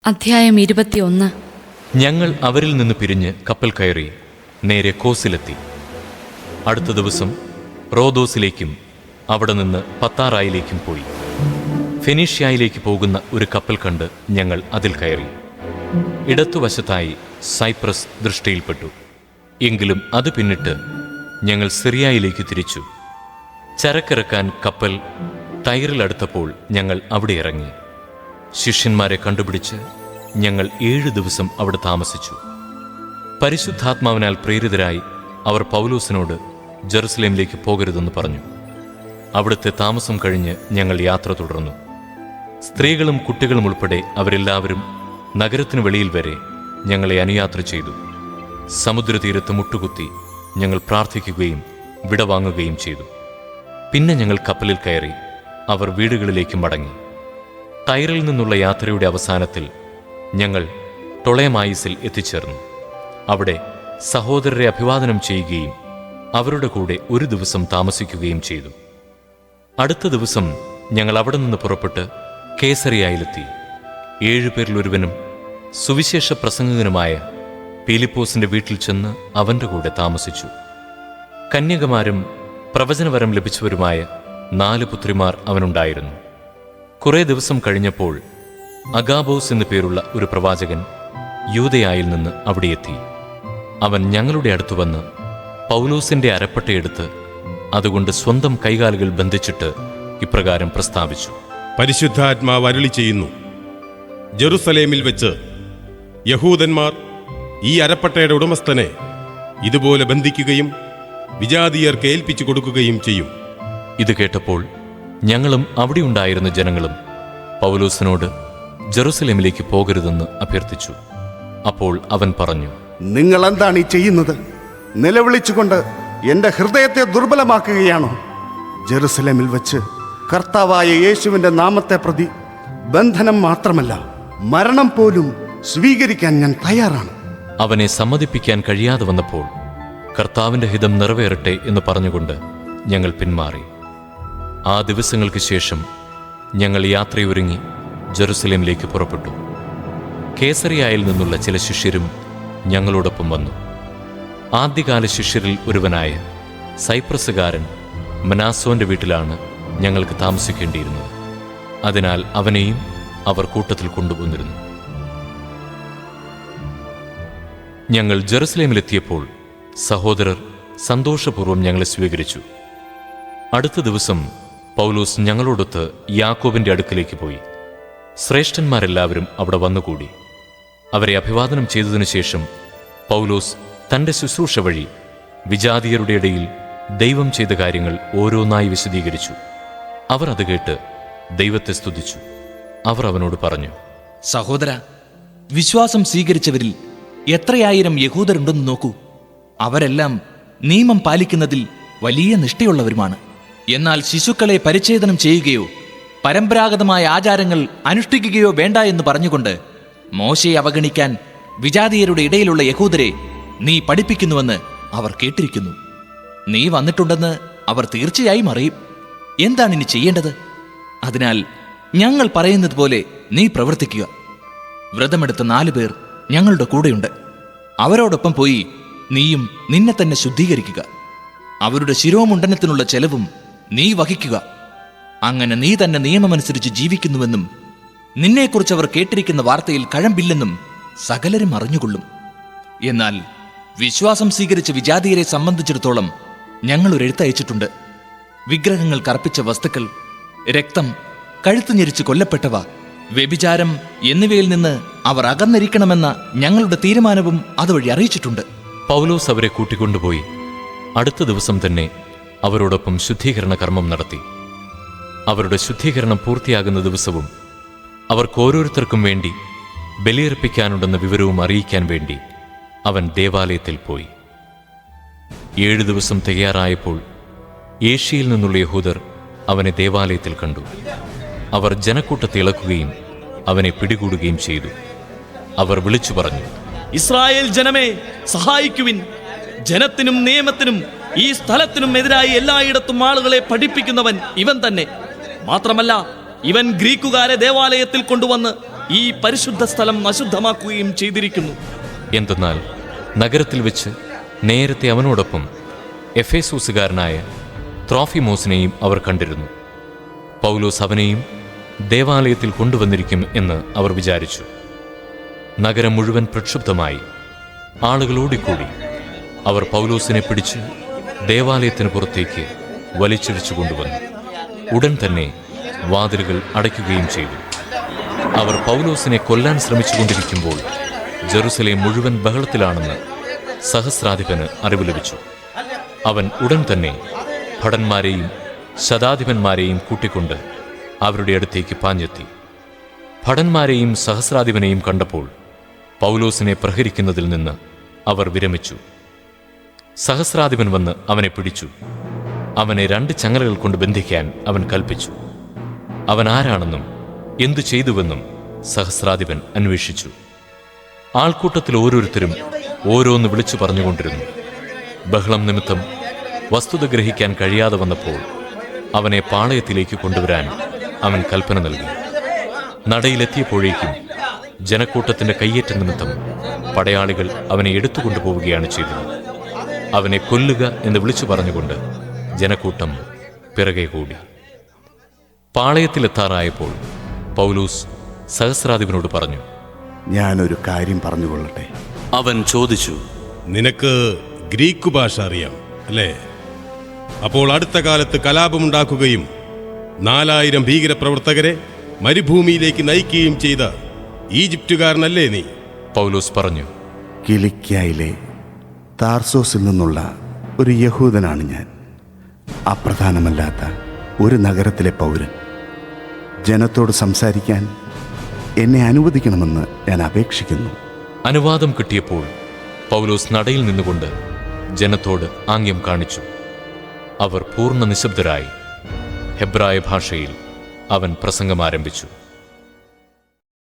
അധ്യായം 21. ഞങ്ങൾ അവരിൽ നിന്ന് പിരിഞ്ഞ് കപ്പൽ കയറി നേരെ കോസിലെത്തി. അടുത്ത ദിവസം റോദോസിലേക്കും അവിടെ നിന്ന് പത്താറായിലേക്കും പോയി. ഫെനീഷ്യായിലേക്ക് പോകുന്ന ഒരു കപ്പൽ കണ്ട് ഞങ്ങൾ അതിൽ കയറി. ഇടത്തുവശത്തായി സൈപ്രസ് ദൃഷ്ടിയിൽപ്പെട്ടു. എങ്കിലും അത് പിന്നിട്ട് ഞങ്ങൾ സിറിയയിലേക്ക് തിരിച്ചു. ചരക്കിറക്കാൻ കപ്പൽ ടൈറിലടുത്തപ്പോൾ ഞങ്ങൾ അവിടെ ഇറങ്ങി. ശിഷ്യന്മാരെ കണ്ടുപിടിച്ച് ഞങ്ങൾ 7 ദിവസം അവിടെ താമസിച്ചു. പരിശുദ്ധാത്മാവിനാൽ പ്രേരിതരായി അവർ പൗലോസിനോട് ജെറുസലേമിലേക്ക് പോകരുതെന്ന് പറഞ്ഞു. അവിടുത്തെ താമസം കഴിഞ്ഞ് ഞങ്ങൾ യാത്ര തുടർന്നു. സ്ത്രീകളും കുട്ടികളും ഉൾപ്പെടെ അവരെല്ലാവരും നഗരത്തിനു വെളിയിൽ വരെ ഞങ്ങളെ അനുയാത്ര ചെയ്തു. സമുദ്രതീരത്ത് മുട്ടുകുത്തി ഞങ്ങൾ പ്രാർത്ഥിക്കുകയും വിടവാങ്ങുകയും ചെയ്തു. പിന്നെ ഞങ്ങൾ കപ്പലിൽ കയറി അവർ വീടുകളിലേക്ക് മടങ്ങി. ടൈറിൽ നിന്നുള്ള യാത്രയുടെ അവസാനത്തിൽ ഞങ്ങൾ ടൊളേമായിസിൽ എത്തിച്ചേർന്നു. അവിടെ സഹോദരരെ അഭിവാദനം ചെയ്യുകയും അവരുടെ കൂടെ 1 ദിവസം താമസിക്കുകയും ചെയ്തു. അടുത്ത ദിവസം ഞങ്ങൾ അവിടെ നിന്ന് പുറപ്പെട്ട് കേസറിയായിലെത്തി. 7 പേരിൽ ഒരുവനും സുവിശേഷ പ്രസംഗകനുമായ പീലിപ്പോസിന്റെ വീട്ടിൽ ചെന്ന് അവന്റെ കൂടെ താമസിച്ചു. കന്യകമാരും പ്രവചനവരം ലഭിച്ചവരുമായ 4 പുത്രിമാർ അവനുണ്ടായിരുന്നു. കുറേ ദിവസം കഴിഞ്ഞപ്പോൾ അഗാബോസ് എന്നു പേരുള്ള ഒരു പ്രവാചകൻ യൂദയായിൽ നിന്ന് അവിടെ എത്തി. അവൻ ഞങ്ങളുടെ അടുത്തു വന്ന് പൗലോസിന്റെ അരപ്പട്ടയെടുത്ത് അതുകൊണ്ട് സ്വന്തം കൈകാലുകൾ ബന്ധിച്ചിട്ട് ഇപ്രകാരം പ്രസ്താവിച്ചു: പരിശുദ്ധാത്മാവ് അരുളി ചെയ്യുന്നു, ജെറുസലേമിൽ വെച്ച് യഹൂദന്മാർ ഈ അരപ്പട്ടയുടെ ഉടമസ്ഥനെ ഇതുപോലെ ബന്ധിക്കുകയും വിജാതീയർക്ക് ഏൽപ്പിച്ചു കൊടുക്കുകയും ചെയ്യും. ഇത് കേട്ടപ്പോൾ ഞങ്ങളും അവിടെ ഉണ്ടായിരുന്ന ജനങ്ങളും പൗലോസിനോട് ജെറുസലേമിലേക്ക് പോകരുതെന്ന് അഭ്യർത്ഥിച്ചു. അപ്പോൾ അവൻ പറഞ്ഞു: നിങ്ങൾ എന്താണ് ഈ ചെയ്യുന്നത്? നിലവിളിച്ചുകൊണ്ട് എന്റെ ഹൃദയത്തെ ദുർബലമാക്കുകയാണോ? ജെറുസലേമിൽ വെച്ച് കർത്താവായ യേശുവിന്റെ നാമത്തെ പ്രതി ബന്ധനം മാത്രമല്ല, മരണം പോലും സ്വീകരിക്കാൻ ഞാൻ തയ്യാറാണ്. അവനെ സമ്മതിപ്പിക്കാൻ കഴിയാതെ വന്നപ്പോൾ കർത്താവിന്റെ ഹിതം നിറവേറട്ടെ എന്ന് പറഞ്ഞുകൊണ്ട് ഞങ്ങൾ പിന്മാറി. ആ ദിവസങ്ങൾക്ക് ശേഷം ഞങ്ങൾ യാത്രയൊരുങ്ങി ജെറുസലേമിലേക്ക് പുറപ്പെട്ടു. കേസറിയായിൽ നിന്നുള്ള ചില ശിഷ്യരും ഞങ്ങളോടൊപ്പം വന്നു. ആദ്യകാല ശിഷ്യരിൽ ഒരുവനായ സൈപ്രസുകാരൻ മനാസോന്റെ വീട്ടിലാണ് ഞങ്ങൾക്ക് താമസിക്കേണ്ടിയിരുന്നത്. അതിനാൽ അവനെയും അവർ കൂട്ടത്തിൽ കൊണ്ടുപോന്നിരുന്നു. ഞങ്ങൾ ജെറുസലേമിലെത്തിയപ്പോൾ സഹോദരർ സന്തോഷപൂർവ്വം ഞങ്ങളെ സ്വീകരിച്ചു. അടുത്ത ദിവസം പൗലോസ് ഞങ്ങളോടൊത്ത് യാക്കോബിന്റെ അടുക്കലേക്ക് പോയി. ശ്രേഷ്ഠന്മാരെല്ലാവരും അവിടെ വന്നുകൂടി. അവരെ അഭിവാദനം ചെയ്തതിനു ശേഷം പൗലോസ് തന്റെ ശുശ്രൂഷ വഴി വിജാതീയരുടെ ഇടയിൽ ദൈവം ചെയ്ത കാര്യങ്ങൾ ഓരോന്നായി വിശദീകരിച്ചു. അവർ അത് കേട്ട് ദൈവത്തെ സ്തുതിച്ചു. അവർ അവനോട് പറഞ്ഞു: സഹോദര, വിശ്വാസം സ്വീകരിച്ചവരിൽ എത്രയായിരം യഹൂദരുണ്ടെന്ന് നോക്കൂ. അവരെല്ലാം നിയമം പാലിക്കുന്നതിൽ വലിയ നിഷ്ഠയുള്ളവരുമാണ്. എന്നാൽ ശിശുക്കളെ പരിച്ഛേദനം ചെയ്യുകയോ പരമ്പരാഗതമായ ആചാരങ്ങൾ അനുഷ്ഠിക്കുകയോ വേണ്ട എന്ന് പറഞ്ഞുകൊണ്ട് മോശയെ അവഗണിക്കാൻ വിജാതീയരുടെ ഇടയിലുള്ള യഹൂദരെ നീ പഠിപ്പിക്കുന്നുവെന്ന് അവർ കേട്ടിരിക്കുന്നു. നീ വന്നിട്ടുണ്ടെന്ന് അവർ തീർച്ചയായും അറിയും. എന്താണ് ഇനി ചെയ്യേണ്ടത്? അതിനാൽ ഞങ്ങൾ പറയുന്നത് പോലെ നീ പ്രവർത്തിക്കുക. വ്രതമെടുത്ത 4 പേർ ഞങ്ങളുടെ കൂടെയുണ്ട്. അവരോടൊപ്പം പോയി നീയും നിന്നെ തന്നെ ശുദ്ധീകരിക്കുക. അവരുടെ ശിരോമുണ്ടനത്തിനുള്ള ചെലവും നീ വഹിക്കുക. അങ്ങനെ നീ തന്നെ നിയമമനുസരിച്ച് ജീവിക്കുന്നുവെന്നും നിന്നെക്കുറിച്ച് അവർ കേട്ടിരിക്കുന്ന വാർത്തയിൽ കഴമ്പില്ലെന്നും സകലരും അറിഞ്ഞുകൊള്ളും. എന്നാൽ വിശ്വാസം സ്വീകരിച്ച വിജാതീയരെ സംബന്ധിച്ചിടത്തോളം ഞങ്ങൾ ഒരു എഴുത്തയച്ചിട്ടുണ്ട്. വിഗ്രഹങ്ങൾ കർപ്പിച്ച വസ്തുക്കൾ, രക്തം, കഴുത്തു ഞെരിച്ച് കൊല്ലപ്പെട്ടവ, വ്യഭിചാരം എന്നിവയിൽ നിന്ന് അവർ അകന്നിരിക്കണമെന്ന ഞങ്ങളുടെ തീരുമാനവും അതുവഴി അറിയിച്ചിട്ടുണ്ട്. പൗലോസ് അവരെ കൂട്ടിക്കൊണ്ടുപോയി അടുത്ത ദിവസം തന്നെ അവരോടൊപ്പം ശുദ്ധീകരണ കർമ്മം നടത്തി. അവരുടെ ശുദ്ധീകരണം പൂർത്തിയാകുന്ന ദിവസവും അവർക്ക് ഓരോരുത്തർക്കും വേണ്ടി ബലിയർപ്പിക്കാനുണ്ടെന്ന വിവരവും അറിയിക്കാൻ വേണ്ടി അവൻ ദേവാലയത്തിൽ പോയി. 7 ദിവസം തികയാറായപ്പോൾ ഏഷ്യയിൽ നിന്നുള്ള യഹൂദർ അവനെ ദേവാലയത്തിൽ കണ്ടു. അവർ ജനക്കൂട്ടത്തെ ഇളക്കുകയും അവനെ പിടികൂടുകയും ചെയ്തു. അവർ വിളിച്ചു പറഞ്ഞു: ഇസ്രായേൽ ജനമേ, സഹായിക്കുവിൻ! ജനത്തിനും നിയമത്തിനും ഈ സ്ഥലത്തിനും എതിരായി എല്ലായിടത്തും ആളുകളെ പഠിപ്പിക്കുന്നവൻ ഇവൻ തന്നെ. മാത്രമല്ല, ഇവൻ ഗ്രീക്കുകാരെ ദേവാലയത്തിൽ കൊണ്ടുവന്ന് ഈ പരിശുദ്ധ സ്ഥലം അശുദ്ധമാക്കുകയും ചെയ്തിരിക്കുന്നു. എന്തെന്നാൽ നഗരത്തിൽ വെച്ച് നേരത്തെ അവനോടൊപ്പം എഫേസൂസുകാരനായ ത്രോഫിമോസിനെയും അവർ കണ്ടിരുന്നു. പൗലോസ് അവനെയും ദേവാലയത്തിൽ കൊണ്ടുവന്നിരിക്കും എന്ന് അവർ വിചാരിച്ചു. നഗരം മുഴുവൻ പ്രക്ഷുബ്ധമായി. ആളുകൾ ഓടിക്കൂടി. അവർ പൗലോസിനെ പിടിച്ച് ദേവാലയത്തിന് പുറത്തേക്ക് വലിച്ചിഴിച്ചു കൊണ്ടുവന്നു. ഉടൻ തന്നെ വാതിലുകൾ അടയ്ക്കുകയും ചെയ്തു. അവർ പൗലോസിനെ കൊല്ലാൻ ശ്രമിച്ചുകൊണ്ടിരിക്കുമ്പോൾ ജെറുസലേം മുഴുവൻ ബഹളത്തിലാണെന്ന് സഹസ്രാധിപന് അറിവ് ലഭിച്ചു. അവൻ ഉടൻ തന്നെ ഭടന്മാരെയും ശതാധിപന്മാരെയും കൂട്ടിക്കൊണ്ട് അവരുടെ അടുത്തേക്ക് പാഞ്ഞെത്തി. ഭടന്മാരെയും സഹസ്രാധിപനെയും കണ്ടപ്പോൾ പൗലോസിനെ പ്രഹരിക്കുന്നതിൽ നിന്ന് അവർ വിരമിച്ചു. സഹസ്രാധിപൻ വന്ന് അവനെ പിടിച്ചു. അവനെ 2 ചങ്ങലകൾ കൊണ്ട് ബന്ധിക്കാൻ അവൻ കൽപ്പിച്ചു. അവൻ ആരാണെന്നും എന്തു ചെയ്തുവെന്നും സഹസ്രാധിപൻ അന്വേഷിച്ചു. ആൾക്കൂട്ടത്തിൽ ഓരോരുത്തരും ഓരോന്ന് വിളിച്ചു പറഞ്ഞുകൊണ്ടിരുന്നു. ബഹളം നിമിത്തം വസ്തുത ഗ്രഹിക്കാൻ കഴിയാതെ വന്നപ്പോൾ അവനെ പാളയത്തിലേക്ക് കൊണ്ടുവരാൻ അവൻ കൽപ്പന നൽകി. നടയിലെത്തിയപ്പോഴേക്കും ജനക്കൂട്ടത്തിന്റെ കയ്യേറ്റ നിമിത്തം പടയാളികൾ അവനെ എടുത്തുകൊണ്ടുപോവുകയാണ് ചെയ്തത്. അവനെ കൊല്ലുക എന്ന് വിളിച്ചു പറഞ്ഞുകൊണ്ട് ജനക്കൂട്ടം പിറകെ കൂടി. പാളയത്തിലെത്താറായപ്പോൾ പൗലോസ് സഹസ്രാധിപനോട് പറഞ്ഞു, ഞാനൊരു കാര്യം പറഞ്ഞുകൊള്ളട്ടെ. അവൻ ചോദിച്ചു, നിനക്ക് ഗ്രീക്ക് ഭാഷ അറിയാം അല്ലേ? അപ്പോൾ അടുത്ത കാലത്ത് കലാപമുണ്ടാക്കുകയും 4000 ഭീകരപ്രവർത്തകരെ മരുഭൂമിയിലേക്ക് നയിക്കുകയും ചെയ്ത ഈജിപ്തുകാരനല്ലേ നീ? പൗലോസ് പറഞ്ഞു, കിലിക്യായിലെ താർസോസിൽ നിന്നുള്ള ഒരു യഹൂദനാണ് ഞാൻ. അപ്രധാനമല്ലാത്ത ഒരു നഗരത്തിലെ പൗരൻ. ജനത്തോട് സംസാരിക്കാൻ എന്നെ അനുവദിക്കണമെന്ന് ഞാൻ അപേക്ഷിക്കുന്നു. അനുവാദം കിട്ടിയപ്പോൾ പൗലോസ് നടയിൽ നിന്നുകൊണ്ട് ജനത്തോട് ആംഗ്യം കാണിച്ചു. അവർ പൂർണ്ണ നിശബ്ദരായി. ഹെബ്രായ ഭാഷയിൽ അവൻ പ്രസംഗം ആരംഭിച്ചു.